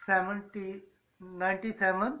97,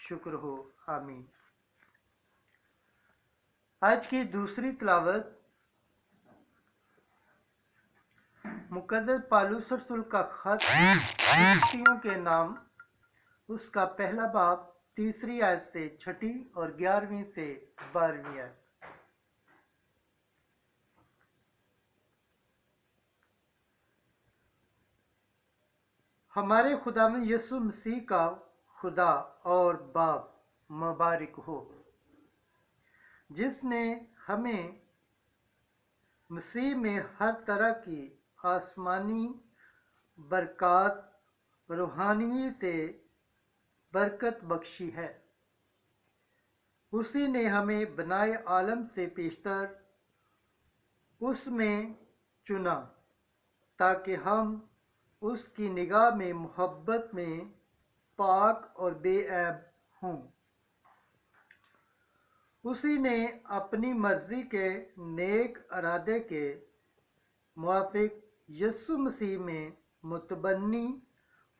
شکر ہو، آمین۔ آج کی دوسری تلاوت مقدس پالوس رسول کا خط فلسطینیوں کے نام، اس کا پہلا باب 3 آیت سے 6 اور 11 سے 12 آیت۔ ہمارے خداوند یسوع مسیح کا خدا اور باپ مبارک ہو، جس نے ہمیں مسیح میں ہر طرح کی آسمانی برکات روحانی سے برکت بخشی ہے۔ اسی نے ہمیں بنائے عالم سے پیشتر اس میں چنا تاکہ ہم اس کی نگاہ میں محبت میں پاک اور بے عیب ہوں۔ اسی نے اپنی مرضی کے نیک ارادے کے موافق یسوع مسیح میں متبنی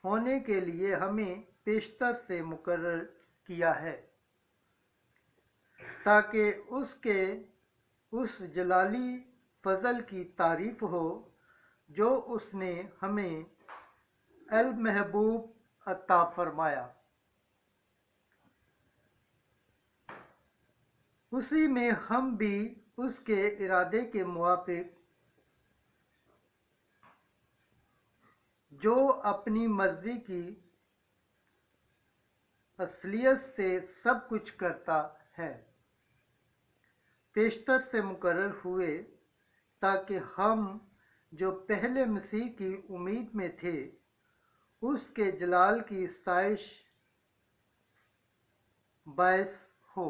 ہونے کے لیے ہمیں پیشتر سے مقرر کیا ہے، تاکہ اس کے اس جلالی فضل کی تعریف ہو جو اس نے ہمیں المحبوب عطا فرمایا۔ اسی میں ہم بھی اس کے ارادے کے موافق جو اپنی مرضی کی اصلیت سے سب کچھ کرتا ہے، پیشتر سے مقرر ہوئے، تاکہ ہم جو پہلے مسیح کی امید میں تھے اس کے جلال کی ستائش باعث ہو۔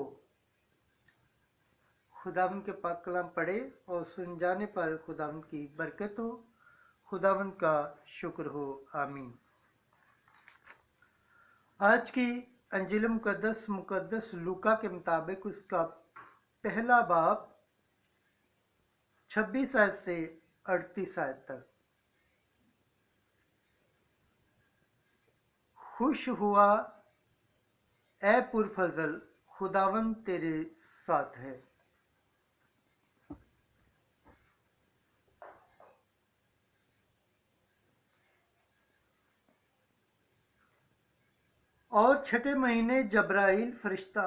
خداوند کے پاک کلام پڑھے اور سن جانے پر خداوند کی برکت ہو۔ خداوند کا شکر ہو، آمین۔ آج کی انجیل مقدس لوکا کے مطابق اس کا پہلا باب 26 آیت سے 38 آیت تک۔ خوش ہوا اے پرفضل، خداوند تیرے ساتھ ہے۔ اور 6 مہینے جبرائیل فرشتہ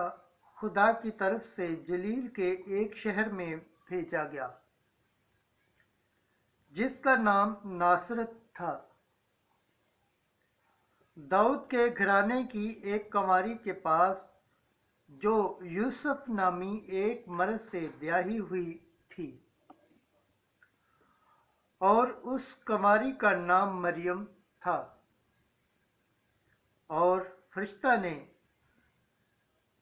خدا کی طرف سے جلیل کے ایک شہر میں بھیجا گیا جس کا نام ناصرت تھا، داؤد کے گھرانے کی ایک کنواری کے پاس، جو یوسف نامی ایک مرد سے بیاہی ہوئی تھی، اور اس کنواری کا نام مریم تھا۔ اور فرشتہ نے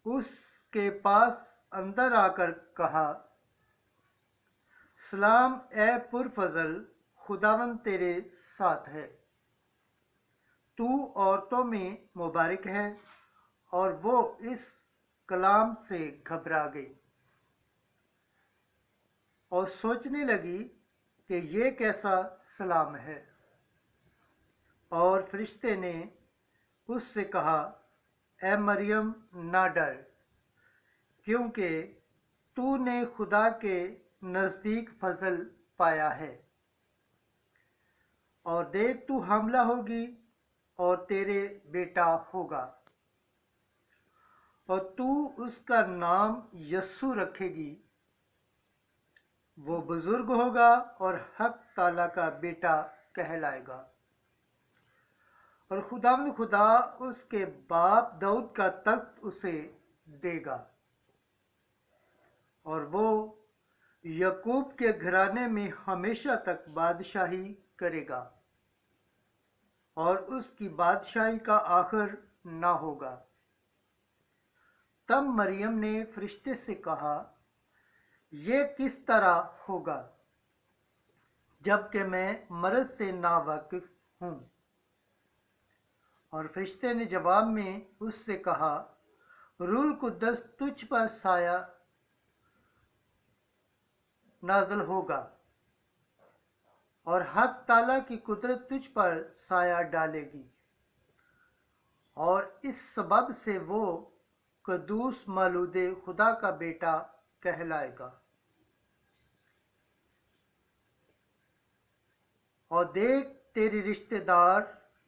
اس کے پاس اندر آ کر کہا، سلام اے پرفضل، خداوند تیرے ساتھ ہے، تو عورتوں میں مبارک ہے۔ اور وہ اس کلام سے گھبرا گئی اور سوچنے لگی کہ یہ کیسا سلام ہے۔ اور فرشتے نے اس سے کہا، اے مریم نہ ڈر، کیونکہ تو نے خدا کے نزدیک فضل پایا ہے، اور دیکھ تو حاملہ ہوگی اور تیرے بیٹا ہوگا، اور تو اس کا نام یسوع رکھے گی۔ وہ بزرگ ہوگا اور حق تعالیٰ کا بیٹا کہلائے گا، اور خداوند خدا اس کے باپ داؤد کا تخت اسے دے گا، اور وہ یعقوب کے گھرانے میں ہمیشہ تک بادشاہی کرے گا، اور اس کی بادشاہی کا آخر نہ ہوگا۔ تب مریم نے فرشتے سے کہا، یہ کس طرح ہوگا جبکہ میں مرد سے ناواقف ہوں؟ اور فرشتے نے جواب میں اس سے کہا، روح القدس تجھ پر سایہ نازل ہوگا، اور حق تعالیٰ کی قدرت تجھ پر سایہ ڈالے گی، اور اس سبب سے وہ قدوس مولود خدا کا بیٹا کہلائے گا۔ اور دیکھ تیرے رشتہ دار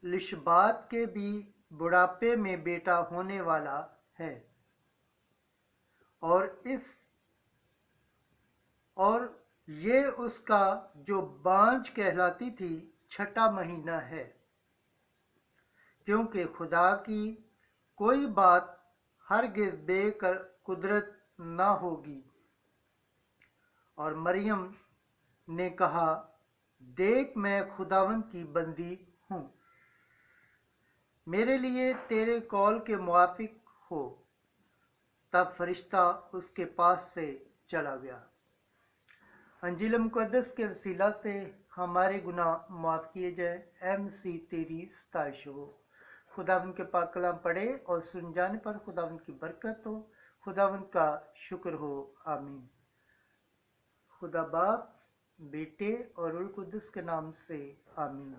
لشبات کے بھی بڑھاپے میں بیٹا ہونے والا ہے، اور یہ اس کا جو بانجھ کہلاتی تھی 6واں مہینہ ہے، کیونکہ خدا کی کوئی بات ہرگز بے قدرت نہ ہوگی۔ اور مریم نے کہا، دیکھ میں خداوند کی بندی ہوں، میرے لیے تیرے قول کے موافق ہو۔ تب فرشتہ اس کے پاس سے چلا گیا۔ انجیل مقدس کے وسیلہ سے ہمارے گناہ معاف کیے جائیں۔ اے مسیح تیری ستائش ہو۔ خداوند کے پاک کلام پڑھے اور سن جانے پر خداوند کی برکت ہو، خداوند کا شکر ہو، آمین۔ خدا باپ، بیٹے اور روح القدس کے نام سے آمین۔